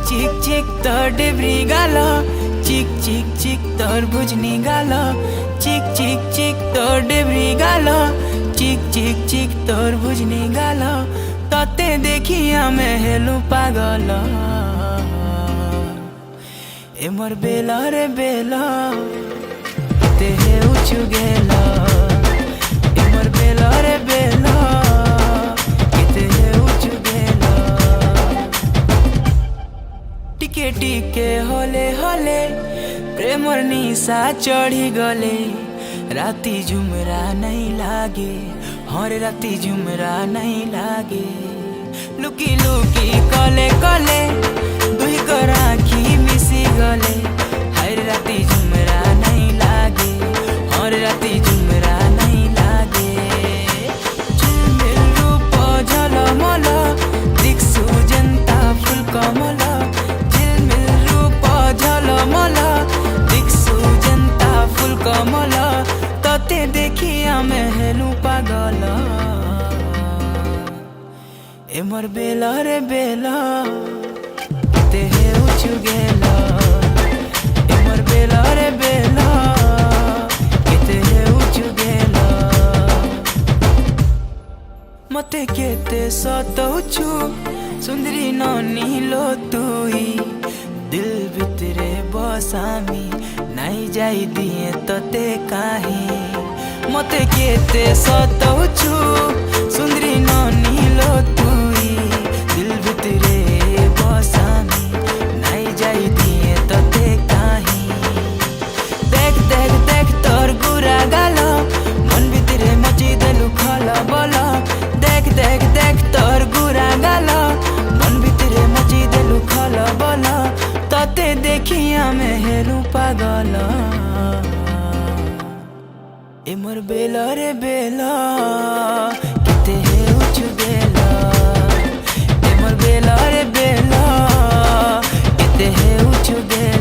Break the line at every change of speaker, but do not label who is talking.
चिक चिक तोर डेब्री गाल, चिक चिक चिक तोर बुझनी गाल, चिक चिक चिक तोर डेब्री गाल, चिक चिक चिक तोर बुझनी गाल। तते देखी आमे हेलु पागल। ए मोर बेला रे बेला ते हे उछु गेला। ए मोर बेला रे बेला ते हे उछु गेला। टिके टिके होले होले प्रेमर निशा चढ़ी गले। राती झुमरा नहीं लागे, हर राती झुमरा नहीं लागे। लुकी लुकी कले कले दुई को राखी मिसी गले। हर राती झुमरा नहीं लागे, हर राती झुमरा नहीं लागे। झिलमिल रूप झलमल दिक्सु जनता फुल कमल। झिलमिल रूप झलमल दिक्सु जनता फुल कमल। तते देखी आमे हेलु पागल। ए मोर बेला रे बेला ते हे उछु गेला। ए मोर बेला रे बेला ते हे उछु गेला। मते केते सतौछु सुंदरी नानी लो तुई। दिल भितरे बसामी नहीं जाई दिए तते काहे। मते केते सतौछु सुंदरी नानी लो तुई। दिल भितरे बसामी नहीं जाई दिए तते काहे। देख देख देख तोर गुरा गाल, मन भितरे मची देलु खला बोला। देख देख देख तोर गुरा गाल, मन भितरे मची देलु खला बोला। तते देखी आमे हेलु पागल। ए मोर बेला रे बेला किते हे उछु गेला। ए मोर बेला रे बेला किते हे उछु गेला।